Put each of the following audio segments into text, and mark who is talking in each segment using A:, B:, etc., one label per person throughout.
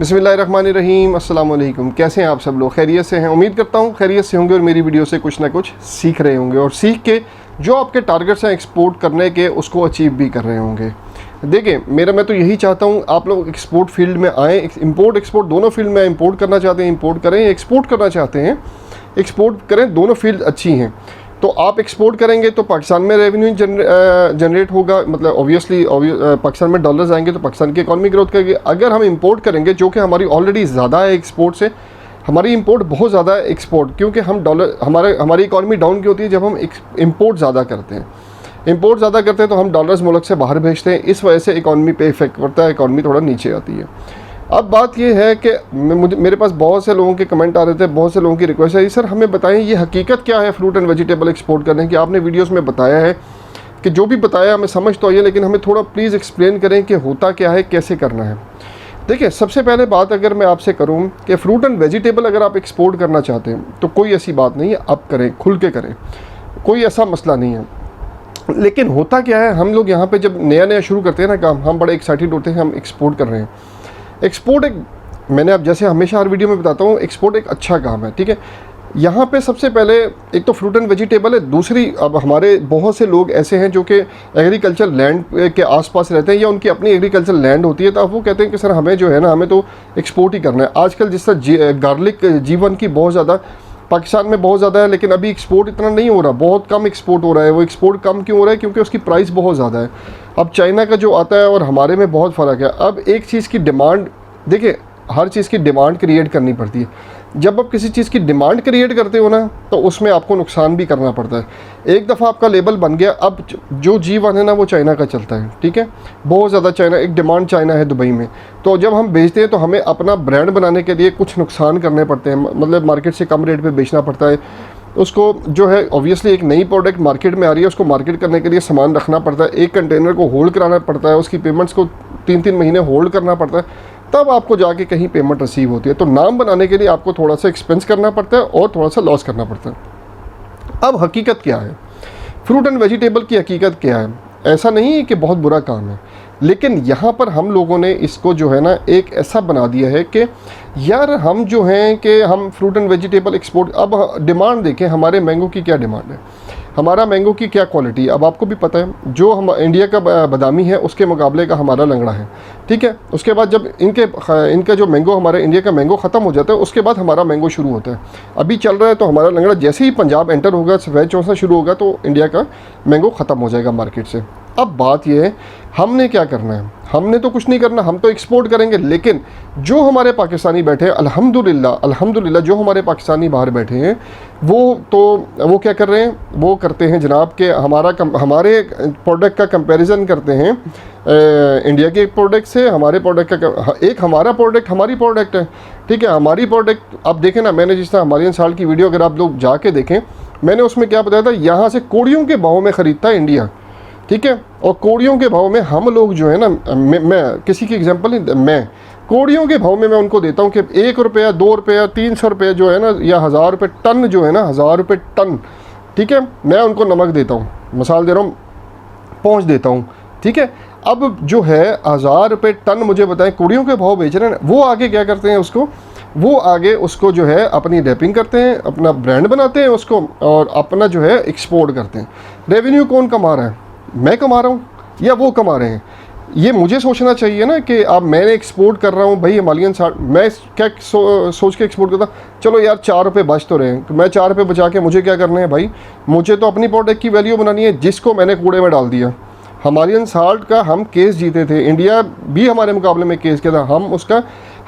A: बिस्मिल्लाहिर्रहमानिर्रहीम, अस्सलाम वालेकुम। कैसे हैं आप सब लोग? खैरियत से हैं? उम्मीद करता हूँ खैरियत से होंगे और मेरी वीडियो से कुछ ना कुछ सीख रहे होंगे और सीख के जो आपके टारगेट्स हैं एक्सपोर्ट करने के उसको अचीव भी कर रहे होंगे। देखिए मैं तो यही चाहता हूँ आप लोग एक्सपोर्ट फील्ड में आएँ, इंपोर्ट एक्सपोर्ट दोनों फील्ड में। इंपोर्ट करना चाहते हैं इंपोर्ट करें, एक्सपोर्ट करना चाहते हैं एक्सपोर्ट करें, दोनों फील्ड अच्छी हैं। तो आप एक्सपोर्ट करेंगे तो पाकिस्तान में रेवेन्यू जनरेट होगा, मतलब ऑब्वियसली पाकिस्तान में डॉलर्स आएंगे तो पाकिस्तान की इकॉनमी ग्रोथ करेगी। अगर हम इंपोर्ट करेंगे, जो कि हमारी ऑलरेडी ज़्यादा है एक्सपोर्ट से, हमारी इंपोर्ट बहुत ज़्यादा है एक्सपोर्ट, क्योंकि हम डॉलर हमारी इकॉनमी डाउन क्यों होती है? जब हम इंपोर्ट ज़्यादा करते हैं। इंपोर्ट ज़्यादा करते हैं तो हम डॉलर्स मुल्क से बाहर भेजते हैं, इस वजह से इकॉनमी पे इफेक्ट पड़ता है, इकॉनमी थोड़ा नीचे आती है। अब बात ये है कि मेरे पास बहुत से लोगों के कमेंट आ रहे थे, बहुत से लोगों की रिक्वेस्ट है, सर हमें बताएं ये हकीकत क्या है फ्रूट एंड वेजिटेबल एक्सपोर्ट करने की। आपने वीडियोस में बताया है कि जो भी बताया हमें समझ तो आई है, लेकिन हमें थोड़ा प्लीज़ एक्सप्लेन करें कि होता क्या है, कैसे करना है। देखिए, सबसे पहले बात अगर मैं आपसे करूं कि फ्रूट एंड वेजिटेबल अगर आप एक्सपोर्ट करना चाहते हैं तो कोई ऐसी बात नहीं है, आप करें, खुल के करें, कोई ऐसा मसला नहीं है। लेकिन होता क्या है, हम लोग यहाँ पे जब नया शुरू करते हैं ना काम, हम बड़े एक्साइटेड होते हैं, हम एक्सपोर्ट कर रहे हैं। एक्सपोर्ट एक, मैंने अब जैसे हमेशा हर वीडियो में बताता हूँ, एक्सपोर्ट एक अच्छा काम है, ठीक है। यहाँ पे सबसे पहले एक तो फ्रूट एंड वेजिटेबल है, दूसरी अब हमारे बहुत से लोग ऐसे हैं जो कि एग्रीकल्चर लैंड के आसपास रहते हैं या उनकी अपनी एग्रीकल्चर लैंड होती है, तो अब वो कहते हैं कि सर हमें जो है ना, हमें तो एक्सपोर्ट ही करना है। आजकल जिस तरह गार्लिक जीवन की बहुत ज़्यादा पाकिस्तान में बहुत ज़्यादा है, लेकिन अभी एक्सपोर्ट इतना नहीं हो रहा, बहुत कम एक्सपोर्ट हो रहा है। वो एक्सपोर्ट कम क्यों हो रहा है? क्योंकि उसकी प्राइस बहुत ज़्यादा है। अब चाइना का जो आता है और हमारे में बहुत फ़र्क है। अब एक चीज़ की डिमांड, देखिए हर चीज़ की डिमांड क्रिएट करनी पड़ती है। जब आप किसी चीज़ की डिमांड क्रिएट करते हो ना, तो उसमें आपको नुकसान भी करना पड़ता है। एक दफ़ा आपका लेबल बन गया, अब जो G1 है ना वो चाइना का चलता है, ठीक है, बहुत ज़्यादा चाइना, एक डिमांड चाइना है दुबई में। तो जब हम बेचते हैं तो हमें अपना ब्रांड बनाने के लिए कुछ नुकसान करने पड़ते हैं, मतलब मार्केट से कम रेट पर बेचना पड़ता है उसको। जो है ऑब्वियसली एक नई प्रोडक्ट मार्केट में आ रही है, उसको मार्केट करने के लिए सामान रखना पड़ता है, एक कंटेनर को होल्ड कराना पड़ता है, उसकी पेमेंट्स को 3-3 महीने होल्ड करना पड़ता है, तब आपको जाके कहीं पेमेंट रिसीव होती है। तो नाम बनाने के लिए आपको थोड़ा सा एक्सपेंस करना पड़ता है और थोड़ा सा लॉस करना पड़ता है। अब हकीकत क्या है, फ्रूट एंड वेजिटेबल की हकीकत क्या है? ऐसा नहीं है कि बहुत बुरा काम है, लेकिन यहाँ पर हम लोगों ने इसको जो है ना एक ऐसा बना दिया है कि यार हम जो हैं कि हम फ्रूट एंड वेजिटेबल एक्सपोर्ट, अब डिमांड देखें, हमारे मैंगो की क्या डिमांड है, हमारा मैंगो की क्या क्वालिटी है। अब आपको भी पता है जो हम इंडिया का बादामी है उसके मुकाबले का हमारा लंगड़ा है, ठीक है। उसके बाद जब इनका जो मैंगो, हमारे इंडिया का मैंगो ख़त्म हो जाता है, उसके बाद हमारा मैंगो शुरू होता है। अभी चल रहा है तो हमारा लंगड़ा जैसे ही पंजाब एंटर होगा, सफ़ेद चौंसा शुरू होगा, तो इंडिया का मैंगो ख़त्म हो जाएगा मार्केट से। अब बात यह है, हमने क्या करना है? हमने तो कुछ नहीं करना, हम तो एक्सपोर्ट करेंगे। लेकिन जो हमारे पाकिस्तानी बैठे हैं, अल्हम्दुलिल्लाह जो हमारे पाकिस्तानी बाहर बैठे हैं, वो क्या कर रहे हैं? वो करते हैं जनाब के हमारे प्रोडक्ट का कंपैरिजन करते हैं इंडिया के प्रोडक्ट से। हमारे प्रोडक्ट का एक हमारा प्रोडक्ट हमारी प्रोडक्ट है, ठीक है, हमारी प्रोडक्ट। अब देखें ना, मैंने जिस तरह हमारी साल की वीडियो अगर आप लोग जाके देखें, मैंने उसमें क्या बताया था, यहाँ से कोड़ियों के भाव में ख़रीदता है इंडिया, ठीक है, और कोड़ियों के भाव में हम लोग जो है ना, मैं किसी की एग्जांपल नहीं, मैं कोड़ियों के भाव में मैं उनको देता हूँ कि 1 रुपया 2 रुपया 300 रुपये जो है ना, या 1000 रुपये टन जो है ना, 1000 रुपये टन, ठीक है, मैं उनको नमक देता हूँ, मिसाल दे रहा हूँ, पहुँच देता हूँ, ठीक है। अब जो है 1000 रुपये टन मुझे बताएं कोड़ियों के भाव बेच रहे हैं, वो आगे क्या करते हैं वो आगे उसको जो है अपनी रैपिंग करते हैं, अपना ब्रांड बनाते हैं उसको, और अपना जो है एक्सपोर्ट करते हैं। रेवेन्यू कौन कमा रहा है? मैं कमा रहा हूँ या वो कमा रहे हैं? ये मुझे सोचना चाहिए ना कि अब मैंने एक्सपोर्ट कर रहा हूँ भाई, हिमालयन साल्ट, मैं क्या सोच के एक्सपोर्ट करता, चलो यार 4 रुपये बच तो रहे हैं, तो मैं 4 रुपये बचा के मुझे क्या करना है भाई? मुझे तो अपनी प्रोडक्ट की वैल्यू बनानी है, जिसको मैंने कूड़े में डाल दिया। हिमालयन साल्ट का हम केस जीते थे, इंडिया भी हमारे मुकाबले में केस किया था,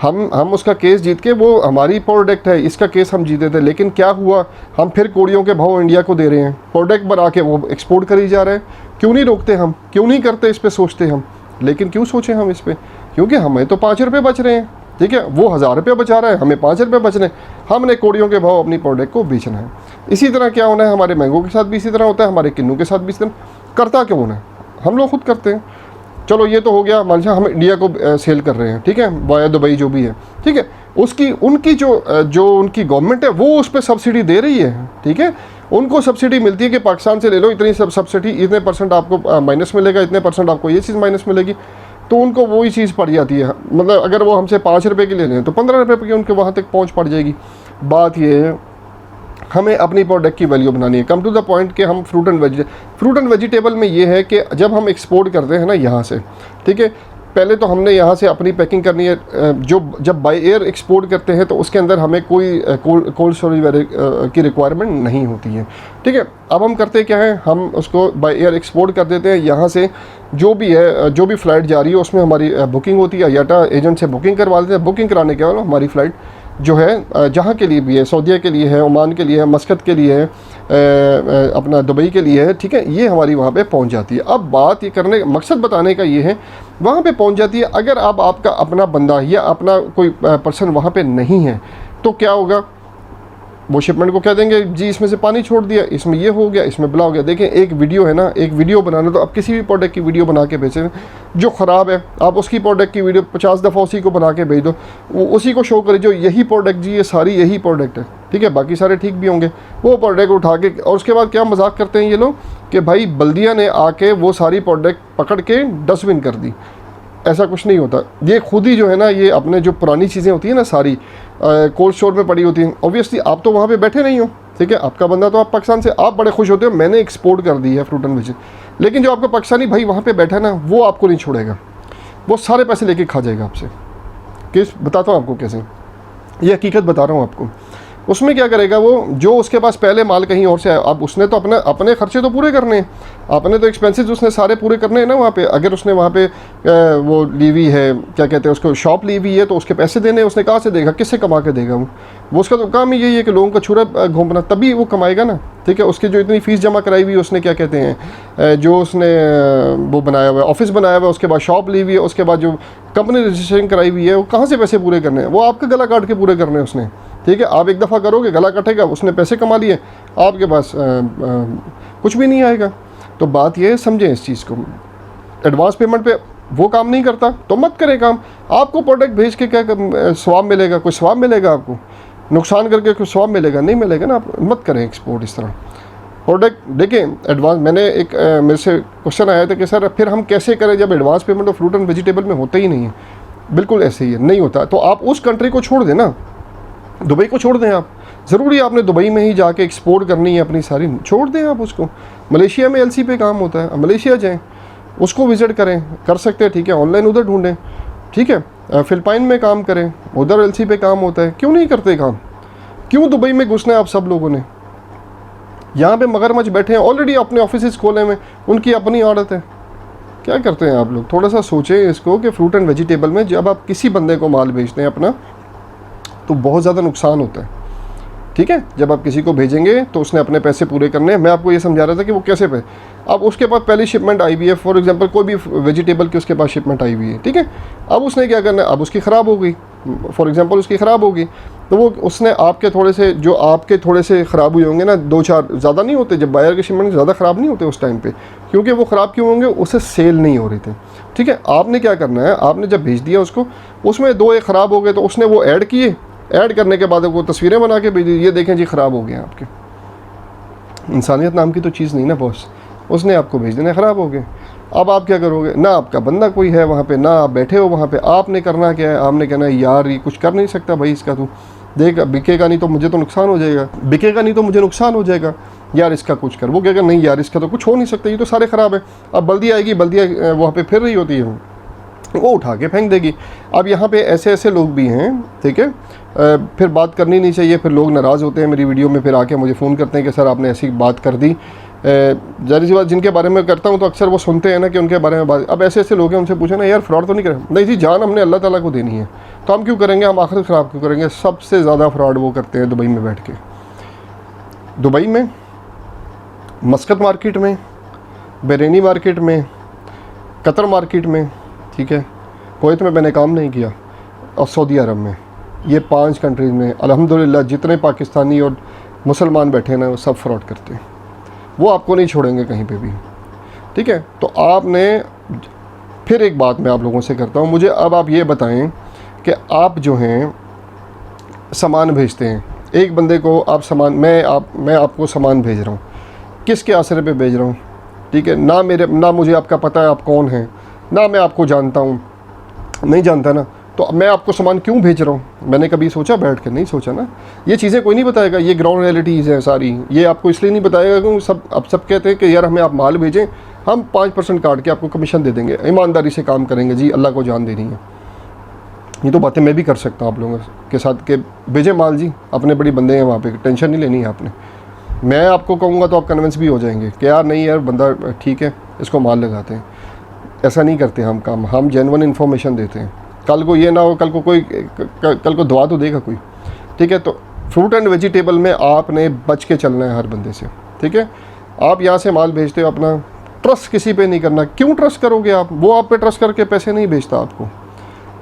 A: हम उसका केस जीत के, वो हमारी प्रोडक्ट है, इसका केस हम जीते थे। लेकिन क्या हुआ, हम फिर कोड़ियों के भाव इंडिया को दे रहे हैं, प्रोडक्ट बना के वो एक्सपोर्ट करी जा रहे हैं। क्यों नहीं रोकते हम? क्यों नहीं करते? इस पर सोचते हम, लेकिन क्यों सोचें हम इस पर? क्योंकि हमें तो 5 रुपये बच रहे हैं, ठीक है, वो 1000 रुपये बचा रहा है, हमें 5 रुपये बच रहे हैं, हमने कोड़ियों के भाव अपनी प्रोडक्ट को बेचना है। इसी तरह क्या होना है, हमारे मैंगो के साथ भी इसी तरह होता है, हमारे किन्नू के साथ भी इसी तरह। करता क्यों होना है? हम लोग खुद करते हैं। चलो ये तो हो गया, मान लीजिए हम इंडिया को सेल कर रहे हैं, ठीक है, वाया दुबई जो भी है, ठीक है, उनकी जो उनकी गवर्नमेंट है वो उस पर सब्सिडी दे रही है, ठीक है, उनको सब्सिडी मिलती है कि पाकिस्तान से ले लो, इतनी सब्सिडी, इतने % आपको माइनस मिलेगा, इतने % आपको ये चीज़ माइनस मिलेगी। तो उनको वही चीज़ पड़ जाती है। मतलब अगर वो हमसे 5 रुपये की ले लें तो 15 रुपये की उनके वहाँ तक पहुँच पड़ जाएगी। बात ये है हमें अपनी प्रोडक्ट की वैल्यू बनानी है। कम टू द पॉइंट कि हम फ्रूट एंड वेजिटेबल में ये है कि जब हम एक्सपोर्ट करते हैं ना यहाँ से, ठीक है, पहले तो हमने यहाँ से अपनी पैकिंग करनी है। जो जब बाय एयर एक्सपोर्ट करते हैं तो उसके अंदर हमें कोई कोल्ड स्टोरेज की रिक्वायरमेंट नहीं होती है, ठीक है। अब हम करते क्या है, हम उसको बाय एयर एक्सपोर्ट कर देते हैं। यहाँ से जो भी है, जो भी फ़्लाइट जा रही है उसमें हमारी बुकिंग होती है, याटा एजेंट से बुकिंग करवा देते हैं। बुकिंग कराने के बाद हमारी फ़्लाइट जो है जहाँ के लिए भी है, सऊदीया के लिए है, ओमान के लिए है, मस्कत के लिए है, अपना दुबई के लिए है, ठीक है, ये हमारी वहाँ पे पहुँच जाती है। अब बात ये करने मकसद बताने का ये है, वहाँ पे पहुँच जाती है। अगर अब आपका अपना बंदा या अपना कोई पर्सन वहाँ पे नहीं है तो क्या होगा, वो शिपमेंट को कह देंगे जी इसमें से पानी छोड़ दिया, इसमें ये हो गया, इसमें बुला हो गया। देखें एक वीडियो है ना, एक वीडियो बनाना, तो आप किसी भी प्रोडक्ट की वीडियो बना के भेजें, जो ख़राब है आप उसकी प्रोडक्ट की वीडियो 50 दफ़ा उसी को बना के भेज दो, वो उसी को शो करे जो यही प्रोडक्ट जी ये सारी यही प्रोडक्ट है, ठीक है, बाकी सारे ठीक भी होंगे। वो प्रोडक्ट उठा के, और उसके बाद क्या मजाक करते हैं ये लोग कि भाई बल्दिया ने आके वो सारी प्रोडक्ट पकड़ के डस्टबिन कर दी। ऐसा कुछ नहीं होता। ये खुद ही जो है ना, ये अपने जो पुरानी चीज़ें होती हैं ना सारी कोल्ड स्टोर में पड़ी होती हैं। ऑब्वियसली आप तो वहाँ पे बैठे नहीं हो, ठीक है, आपका बंदा तो आप पाकिस्तान से, आप बड़े खुश होते हो मैंने एक्सपोर्ट कर दी है फ्रूट एंड वेज, लेकिन जो आपका पाकिस्तानी भाई वहाँ पे बैठा है ना, वो आपको नहीं छोड़ेगा, वो सारे पैसे लेके खा जाएगा आपसे। किस बताता हूँ आपको कैसे, ये हकीकत बता रहा हूँ आपको। उसमें क्या करेगा वो, जो उसके पास पहले माल कहीं और से आया, अब उसने तो अपने खर्चे तो पूरे करने हैं, अपने तो एक्सपेंसेस उसने सारे पूरे करने हैं ना वहाँ पे। अगर उसने वहाँ पे वो ली हुई है, क्या कहते हैं उसको, शॉप ली हुई है, तो उसके पैसे देने उसने कहाँ से देगा, किससे कमा के देगा वो उसका तो काम ही यही है कि लोगों का छुरा घूमना, तभी वो कमाएगा ना, ठीक है। उसकी जो इतनी फ़ीस जमा कराई हुई है उसने, क्या कहते हैं, जो उसने वो बनाया हुआ है, ऑफिस बनाया हुआ है, उसके बाद शॉप ली हुई है, उसके बाद जो कंपनी रजिस्ट्रेशन कराई हुई है, वो कहाँ से पैसे पूरे करने हैं, वो आपका गला काट के पूरे करने हैं उसने, ठीक है। आप एक दफ़ा करोगे, गला कटेगा, उसने पैसे कमा लिए, आपके पास कुछ भी नहीं आएगा। तो बात ये है, समझें इस चीज़ को। एडवांस पेमेंट पे वो काम नहीं करता तो मत करें काम। आपको प्रोडक्ट भेज के क्या स्वाब मिलेगा, कोई स्वाब मिलेगा आपको, नुकसान करके कोई स्वाब मिलेगा, नहीं मिलेगा ना। आप मत करें एक्सपोर्ट इस तरह प्रोडक्ट। देखें एडवांस, मैंने एक मेरे से क्वेश्चन आया था कि सर फिर हम कैसे करें जब एडवांस पेमेंट और फ्रूट एंड वेजिटेबल में होता ही नहीं है। बिल्कुल ऐसे ही है, नहीं होता। तो आप उस कंट्री को छोड़ दें ना, दुबई को छोड़ दें। आप ज़रूरी आपने दुबई में ही जाके एक्सपोर्ट करनी है अपनी सारी, छोड़ दें आप उसको। मलेशिया में एलसी पे काम होता है, मलेशिया जाएं, उसको विज़िट करें, कर सकते हैं, ठीक है, ऑनलाइन उधर ढूंढें, ठीक है। फ़िलिपाइन में काम करें, उधर एलसी पे काम होता है, क्यों नहीं करते काम? क्यों दुबई में घुसना है आप सब लोगों ने? यहाँ पे मगरमच्छ बैठे हैं, ऑलरेडी अपने ऑफिस खोले हुए, उनकी अपनी आदत है। क्या करते हैं आप लोग? थोड़ा सा सोचें इसको कि फ्रूट एंड वेजिटेबल में जब आप किसी बंदे को माल भेजते हैं अपना, तो बहुत ज़्यादा नुकसान होता है, ठीक है। जब आप किसी को भेजेंगे तो उसने अपने पैसे पूरे करने हैं। मैं आपको ये समझा रहा था कि वो कैसे पे, अब उसके पास पहली शिपमेंट आई हुई है, फॉर एग्जांपल कोई भी वेजिटेबल की उसके पास शिपमेंट आई हुई है, ठीक है। अब उसने क्या करना है, अब उसकी ख़राब हो गई, फॉर एग्जांपल उसकी ख़राब होगी, तो वो उसने आपके थोड़े से, जो आपके थोड़े से ख़राब हुए होंगे ना, 2-4, ज़्यादा नहीं होते, जब बायर के शिपमेंट ज़्यादा ख़राब नहीं होते उस टाइम पे, क्योंकि वो ख़राब क्यों होंगे, उसे सेल नहीं हो रहे थे, ठीक है। आपने क्या करना है, आपने जब भेज दिया उसको, उसमें 2-1 ख़राब हो गए तो उसने वो ऐड किए, ऐड करने के बाद वो तस्वीरें बना के भेज दी, ये देखें जी ख़राब हो गए आपके। इंसानियत नाम की तो चीज़ नहीं ना बॉस, उसने आपको भेज देना ख़राब हो गए। अब आप क्या करोगे, ना आपका बंदा कोई है वहाँ पे, ना आप बैठे हो वहाँ पे, आपने करना क्या है, आपने कहना है यार ये कुछ कर नहीं सकता भाई, इसका तू देख, बिकेगा नहीं तो मुझे तो नुकसान हो जाएगा, बिकेगा नहीं तो मुझे नुकसान हो जाएगा, यार इसका कुछ कर। वो कहेगा नहीं यार इसका तो कुछ हो नहीं सकता, ये तो सारे ख़राब है। अब बल्दिया आएगी, बल्दिया वहाँ पे फिर रही होती है, वो उठा के फेंक देगी। अब यहाँ पे ऐसे ऐसे लोग भी हैं, ठीक है, फिर बात करनी नहीं चाहिए, फिर लोग नाराज़ होते हैं मेरी वीडियो में, फिर आके मुझे फ़ोन करते हैं कि सर आपने ऐसी बात कर दी। जाहिर सी बात, जिनके बारे में करता हूँ तो अक्सर वो सुनते हैं ना कि उनके बारे में बात। अब ऐसे ऐसे लोग हैं, उनसे पूछे ना यार फ्रॉड तो नहीं करें, नहीं जी जान हमने अल्लाह ताला को देनी है, तो हम क्यों करेंगे, हम आखिरत ख़राब क्यों करेंगे। सबसे ज़्यादा फ्रॉड वो करते हैं दुबई में बैठ के, दुबई में, मस्कत मार्केट में, बहरीनी मार्केट में, कतर मार्केट में, ठीक है, कुवैत में मैंने काम नहीं किया, और सऊदी अरब में। ये 5 कंट्रीज़ में अल्हम्दुलिल्लाह जितने पाकिस्तानी और मुसलमान बैठे हैं ना, वो सब फ्रॉड करते हैं, वो आपको नहीं छोड़ेंगे कहीं पे भी, ठीक है। तो आपने, फिर एक बात मैं आप लोगों से करता हूँ, मुझे अब आप ये बताएं कि आप जो हैं सामान भेजते हैं, एक बंदे को आप सामान, मैं आपको सामान भेज रहा हूँ, किसके आसरे पे भेज रहा हूँ, ठीक है, ना मुझे आपका पता है आप कौन हैं, ना मैं आपको जानता हूँ, नहीं जानता ना, तो मैं आपको सामान क्यों भेज रहा हूँ? मैंने कभी सोचा बैठ कर? नहीं सोचा ना। ये चीज़ें कोई नहीं बताएगा, ये ग्राउंड रियलिटीज़ हैं सारी, ये आपको इसलिए नहीं बताएगा क्योंकि सब कहते हैं कि यार हमें आप माल भेजें, हम 5% काट के आपको कमीशन दे देंगे, ईमानदारी से काम करेंगे जी, अल्लाह को जान देनी है। ये तो बातें मैं भी कर सकता हूँ आप लोगों के साथ कि भेजें माल जी, अपने बड़ी बंदे हैं वहाँ पे, टेंशन नहीं लेनी है आपने। मैं आपको कहूँगा तो आप कन्विंस भी हो जाएंगे कि यार नहीं यार बंदा ठीक है, इसको माल लगाते हैं। ऐसा नहीं करते हम काम, हम जेन्युइन इन्फॉर्मेशन देते हैं। कल को ये ना हो, कल को दुआ तो देगा कोई, ठीक है। तो फ्रूट एंड वेजिटेबल में आपने बच के चलना है हर बंदे से, ठीक है। आप यहाँ से माल भेजते हो, अपना ट्रस्ट किसी पे नहीं करना। क्यों ट्रस्ट करोगे आप? वो आप पे ट्रस्ट करके पैसे नहीं भेजता आपको,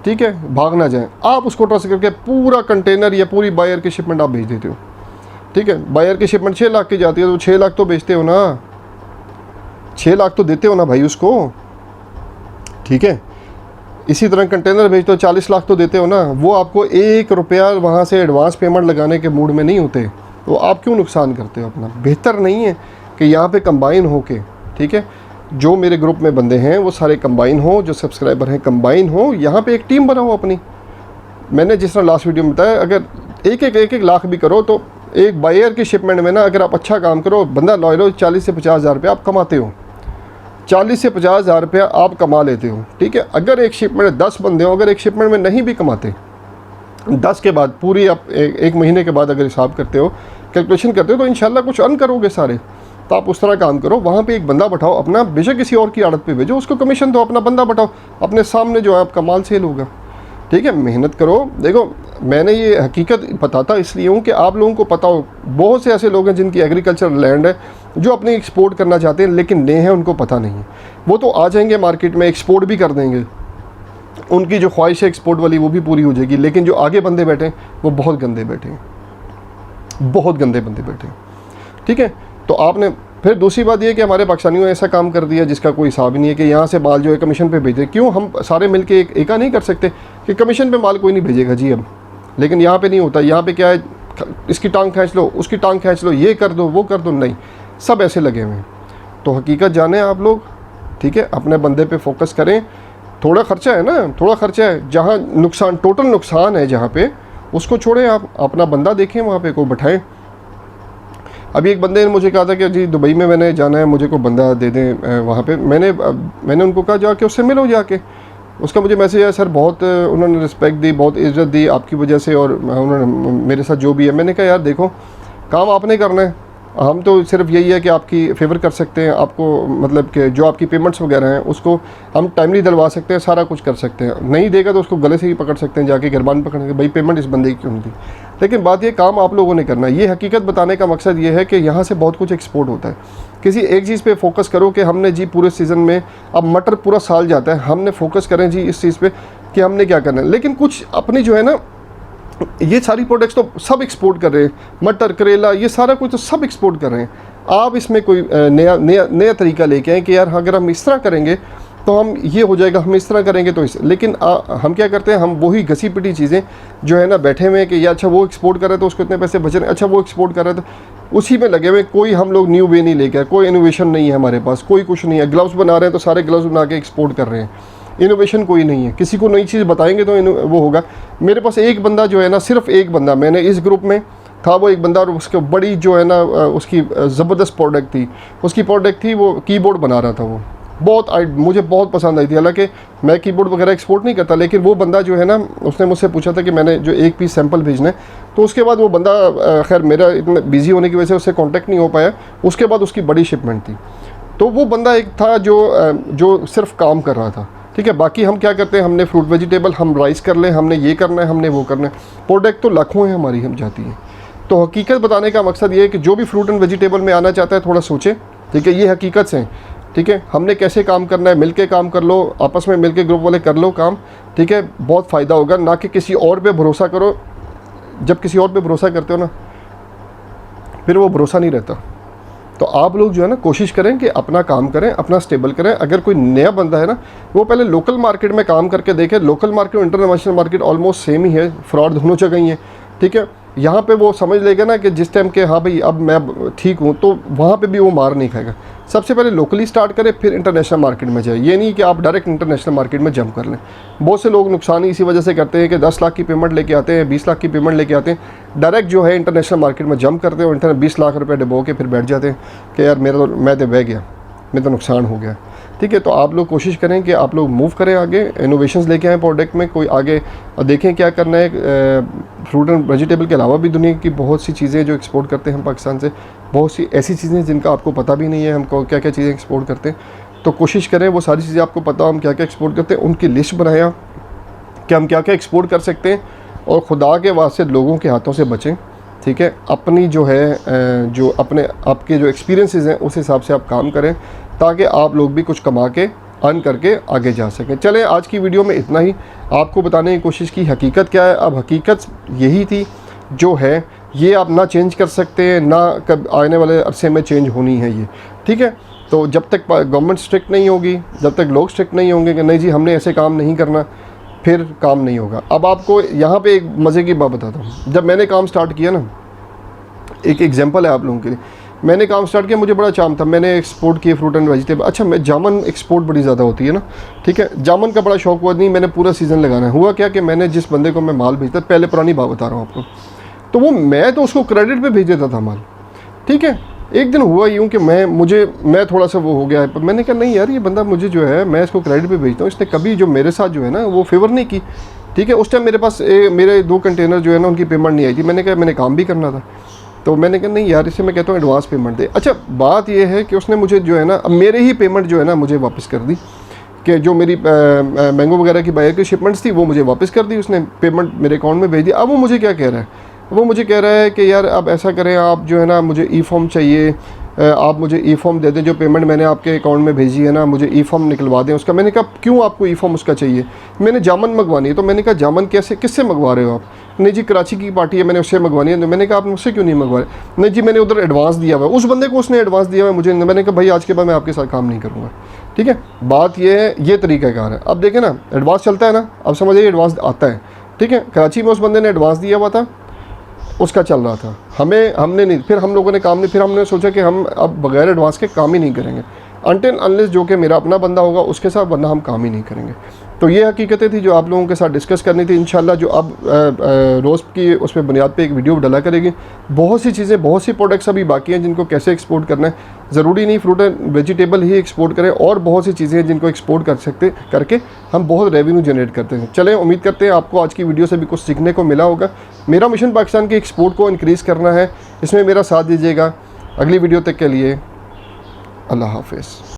A: ठीक है। भाग ना जाए, आप उसको ट्रस्ट करके पूरा कंटेनर या पूरी बायर की शिपमेंट आप भेज देते हो, ठीक है। बायर की शिपमेंट 6 लाख की जाती है तो 6 लाख तो बेचते हो ना, 6 लाख तो देते हो ना भाई उसको, ठीक है। इसी तरह कंटेनर भेजते हो 40 लाख तो देते हो ना, वो आपको 1 रुपया वहाँ से एडवांस पेमेंट लगाने के मूड में नहीं होते, तो आप क्यों नुकसान करते हो अपना? बेहतर नहीं है कि यहाँ पे कंबाइन हो के, ठीक है, जो मेरे ग्रुप में बंदे हैं वो सारे कंबाइन हो, जो सब्सक्राइबर हैं कंबाइन हो, यहाँ पे एक टीम बनाओ अपनी। मैंने जिस तरह लास्ट वीडियो में बताया, अगर एक लाख भी करो तो एक बायर की शिपमेंट में ना, अगर आप अच्छा काम करो, बंदा लॉयल हो, 40 से 50 हज़ार रुपये आप कमाते हो, 40 से 50 हज़ार रुपया आप कमा लेते हो, ठीक है। अगर एक शिपमेंट 10 बंदे हो, अगर एक शिपमेंट में नहीं भी कमाते, 10 के बाद पूरी आप एक महीने के बाद अगर हिसाब करते हो, कैलकुलेशन करते हो, तो इंशाल्लाह कुछ अर्न करोगे सारे। तो आप उस तरह काम करो, वहाँ पे एक बंदा बैठाओ अपना, बेशक किसी और की आड़त पे भेजो, उसको कमीशन दो, अपना बंदा बैठाओ, अपने सामने जो है आपका माल सेल होगा, ठीक है। मेहनत करो। देखो मैंने ये हकीकत बताता इसलिए हूँ कि आप लोगों को पता हो, बहुत से ऐसे लोग हैं जिनकी एग्रीकल्चर लैंड है, जो अपनी एक्सपोर्ट करना चाहते हैं, लेकिन नए हैं, उनको पता नहीं है। वो तो आ जाएंगे मार्केट में, एक्सपोर्ट भी कर देंगे, उनकी जो ख्वाहिश है एक्सपोर्ट वाली वो भी पूरी हो जाएगी, लेकिन जो आगे बंदे बैठे हैं वो बहुत गंदे बैठे हैं, बहुत गंदे बंदे बैठे हैं, ठीक है। तो आपने फिर दूसरी बात ये कि हमारे पाकिस्तानियों ने ऐसा काम कर दिया जिसका कोई हिसाब ही नहीं है कि यहाँ से माल जो है कमीशन पे भेजे। क्यों हम सारे मिलके एका नहीं कर सकते कि कमीशन पे माल कोई नहीं भेजेगा जी अब? लेकिन यहाँ पे नहीं होता। यहाँ पे क्या है, इसकी टांग खींच लो, उसकी टांग खींच लो, ये कर दो, वो कर दो, नहीं, सब ऐसे लगे हुए हैं। तो हकीकत जाने आप लोग, ठीक है, अपने बंदे पे फोकस करें। थोड़ा ख़र्चा है ना, थोड़ा ख़र्चा है, जहाँ नुकसान, टोटल नुकसान है जहाँ पे, उसको छोड़ें, आप अपना बंदा देखें, वहाँ पे को बैठाएँ। अभी एक बंदे ने मुझे कहा था कि जी दुबई में मैंने जाना है, मुझे को बंदा दे दें वहाँ पे। मैंने उनको कहा जाके उससे मिलो जाके। उसका मुझे मैसेज आया, सर बहुत उन्होंने रिस्पेक्ट दी, बहुत इज़्ज़त दी आपकी वजह से, और उन्होंने मेरे साथ जो भी है। मैंने कहा यार देखो, काम आपने करना है, हम तो सिर्फ यही है कि आपकी फेवर कर सकते हैं, आपको मतलब कि जो आपकी पेमेंट्स वगैरह हैं उसको हम टाइमली दिलवा सकते हैं, सारा कुछ कर सकते हैं। नहीं देगा तो उसको गले से ही पकड़ सकते हैं, जाके गिरबान पकड़ के, भाई पेमेंट इस बंदे की क्यों नहीं दी। लेकिन बात ये, काम आप लोगों ने करना है। ये हकीकत बताने का मकसद ये है कि यहाँ से बहुत कुछ एक्सपोर्ट होता है। किसी एक चीज़ पे फोकस करो कि हमने जी पूरे सीज़न में, अब मटर पूरा साल जाता है, हमने फोकस करें जी इस चीज़ पे कि हमने क्या करना है। लेकिन कुछ अपनी जो है ना, ये सारी प्रोडक्ट्स तो सब एक्सपोर्ट कर रहे हैं, मटर, करेला, ये सारा कुछ तो सब एक्सपोर्ट कर रहे हैं। आप इसमें कोई नया तरीका लेके आए कि यार अगर हम इस तरह करेंगे तो हम ये हो जाएगा, हम इस तरह करेंगे तो इस, लेकिन हम क्या करते हैं, हम वही घसी पिटी चीज़ें जो है ना बैठे हुए हैं कि यार अच्छा वो एक्सपोर्ट कर रहे हैं तो उसको इतने पैसे बच रहे हैं, अच्छा वो एक्सपोर्ट कर रहे हैं तो उसी में लगे हुए। कोई हम लोग न्यू वे नहीं लेके आए, कोई इनोवेशन नहीं है हमारे पास, कोई कुछ नहीं है। ग्लव्स बना रहे हैं तो सारे ग्लव्स बना के एक्सपोर्ट कर रहे हैं, इनोवेशन कोई नहीं है। किसी को नई चीज़ बताएंगे तो वो होगा। मेरे पास एक बंदा जो है ना, सिर्फ एक बंदा, मैंने इस ग्रुप में था वो एक बंदा, और उसके बड़ी जो है ना उसकी ज़बरदस्त प्रोडक्ट थी, उसकी प्रोडक्ट थी वो कीबोर्ड बना रहा था। वो मुझे बहुत पसंद आई थी। हालांकि मैं कीबोर्ड वगैरह एक्सपोर्ट नहीं करता, लेकिन वो बंदा जो है ना, उसने मुझसे पूछा था कि मैंने जो एक पीस सैंपल भेजना है, तो उसके बाद वो बंदा, खैर मेरा इतना बिजी होने की वजह से उससे कांटेक्ट नहीं हो पाया। उसके बाद उसकी बड़ी शिपमेंट थी, तो वो बंदा एक था जो सिर्फ काम कर रहा था, ठीक है। बाकी हम क्या करते हैं, हमने फ्रूट वेजिटेबल, हम राइस कर लें, हमने ये करना है, हमने वो करना है। प्रोडक्ट तो लाखों है हमारी, हम जाती हैं। तो हकीकत बताने का मकसद ये है कि जो भी फ्रूट एंड वेजिटेबल में आना चाहता है थोड़ा सोचे, ठीक है। ये हकीकत से, ठीक है, हमने कैसे काम करना है, मिलके काम कर लो, आपस में मिलके ग्रुप वाले कर लो काम, ठीक है, बहुत फ़ायदा होगा। ना कि किसी और पे भरोसा करो। जब किसी और पे भरोसा करते हो ना, फिर वो भरोसा नहीं रहता। तो आप लोग जो है ना कोशिश करें कि अपना काम करें, अपना स्टेबल करें। अगर कोई नया बंदा है ना, वो पहले लोकल मार्केट में काम करके देखे। लोकल मार्केट और इंटरनेशनल मार्केट ऑलमोस्ट सेम ही है, फ्रॉड दोनों जगह ही है, ठीक है। यहाँ पे वो समझ लेगा ना कि जिस टाइम के हाँ भाई अब मैं ठीक हूँ, तो वहाँ पे भी वो मार नहीं खाएगा। सबसे पहले लोकली स्टार्ट करें, फिर इंटरनेशनल मार्केट में जाए। ये नहीं कि आप डायरेक्ट इंटरनेशनल मार्केट में जंप कर लें। बहुत से लोग नुकसान इसी वजह से करते हैं कि 10 लाख की पेमेंट लेके आते हैं, 20 लाख की पेमेंट लेके आते हैं, डायरेक्ट जो है इंटरनेशनल मार्केट में जंप करते हैं और 20 लाख रुपये डबो के फिर बैठ जाते हैं कि यार मेरा तो मैं तो बह गया, मेरा तो नुकसान हो गया। ठीक है, तो आप लोग कोशिश करें कि आप लोग मूव करें आगे, इनोवेशंस लेके आएँ प्रोडक्ट में, कोई आगे देखें क्या करना है। फ्रूट एंड वेजिटेबल के अलावा भी दुनिया की बहुत सी चीज़ें जो एक्सपोर्ट करते हैं हम पाकिस्तान से, बहुत सी ऐसी चीज़ें जिनका आपको पता भी नहीं है हम क्या क्या चीज़ें एक्सपोर्ट करते हैं। तो कोशिश करें वो सारी चीज़ें आपको पता हो हम क्या क्या एक्सपोर्ट करते हैं, उनकी लिस्ट बनाया कि हम क्या क्या एक्सपोर्ट कर सकते हैं, और खुदा के वास्ते लोगों के हाथों से बचें। ठीक है, अपनी जो है जो अपने आपके जो एक्सपीरियंसेस हैं उस हिसाब से आप काम करें, ताकि आप लोग भी कुछ कमा के अर्न करके आगे जा सकें। चलें, आज की वीडियो में इतना ही, आपको बताने की कोशिश की हकीकत क्या है। अब हकीकत यही थी जो है, ये आप ना चेंज कर सकते हैं, ना कब आने वाले अरसे में चेंज होनी है ये। ठीक है, तो जब तक गवर्नमेंट स्ट्रिक्ट नहीं होगी, जब तक लोग स्ट्रिक्ट नहीं होंगे कि नहीं जी हमने ऐसे काम नहीं करना, फिर काम नहीं होगा। अब आपको यहाँ पे एक मज़े की बात बताता हूँ। जब मैंने काम स्टार्ट किया ना, एक एग्जांपल है आप लोगों के लिए, मैंने काम स्टार्ट किया, मुझे बड़ा चाम था, मैंने एक्सपोर्ट किए फ्रूट एंड वेजिटेबल। अच्छा, मैं जामन एक्सपोर्ट बड़ी ज़्यादा होती है ना, ठीक है, जामन का बड़ा शौक हुआ, नहीं मैंने पूरा सीज़न लगाना है। हुआ क्या कि मैंने जिस बंदे को मैं माल भेजता, पहले पुरानी बात बता रहा हूँ आपको, तो वो मैं तो उसको क्रेडिट पे भेज देता था माल। ठीक है, एक दिन हुआ यूँ कि मैं थोड़ा सा वो हो गया है, पर मैंने कहा नहीं यार ये बंदा मुझे जो है मैं इसको क्रेडिट पे भेजता हूँ, इसने कभी जो मेरे साथ जो है ना वो फेवर नहीं की। ठीक है, उस टाइम मेरे पास मेरे 2 कंटेनर जो है ना उनकी पेमेंट नहीं आई थी। मैंने कहा मैंने काम भी करना था, तो मैंने कहा नहीं यार इसे मैं कहता हूँ एडवांस पेमेंट दे। अच्छा, बात ये है कि उसने मुझे जो है ना अब मेरे ही पेमेंट जो है ना मुझे वापस कर दी, कि जो मेरी मैंगो वगैरह की बायर की शिपमेंट्स थी वो मुझे वापस कर दी, उसने पेमेंट मेरे अकाउंट में भेज दी। अब वो मुझे क्या कह रहा है, वो मुझे कह रहा है कि यार अब ऐसा करें, आप जो है ना मुझे ई फॉर्म चाहिए, आप मुझे ई फॉर्म दे दें, जो पेमेंट मैंने आपके अकाउंट में भेजी है ना मुझे ई फॉर्म निकलवा दें उसका। मैंने कहा क्यों आपको ई फॉर्म उसका चाहिए, मैंने जामन मंगवानी है। तो मैंने कहा जामन कैसे, किससे मंगवा रहे हो आप? नहीं जी कराची की पार्टी है, मैंने उससे मंगवानी है। तो मैंने कहा आप मुझसे क्यों नहीं मंगवा रहे? नहीं जी मैंने उधर एडवांस दिया हुआ है, उस बंदे को उसने एडवांस दिया हुआ है मुझे। मैंने कहा भाई आज के बाद मैं आपके साथ काम नहीं करूँगा। ठीक है, बात ये है, ये तरीक़ाकार है। अब देखें ना एडवांस चलता है ना, अब समझिए एडवांस आता है। ठीक है, कराची में उस बंदे ने एडवांस दिया हुआ था, उसका चल रहा था, हमने नहीं, फिर हम लोगों ने काम नहीं, फिर हमने सोचा कि हम अब बगैर एडवांस के काम ही नहीं करेंगे अनटिल अनलेस जो कि मेरा अपना बंदा होगा उसके साथ, वरना हम काम ही नहीं करेंगे। तो ये हकीकतें थी जो आप लोगों के साथ डिस्कस करनी थी। इंशाल्लाह जो अब रोज़ की उस पर बुनियाद पे एक वीडियो डाला करेगी। बहुत सी चीज़ें, बहुत सी प्रोडक्ट्स अभी बाकी हैं जिनको कैसे एक्सपोर्ट करना है। ज़रूरी नहीं fruit and vegetable he export करें, और बहुत सी चीज़ें हैं जिनको एक्सपोर्ट करके हम बहुत रेवेन्यू जनरेट करते हैं। चलें, उम्मीद करते हैं आपको आज की वीडियो से भी कुछ सीखने को मिला होगा। मेरा मिशन पाकिस्तान के एक्सपोर्ट को इंक्रीज़ करना है, इसमें मेरा साथ दीजिएगा। अगली वीडियो तक के लिए अल्लाह हाफ़िज़।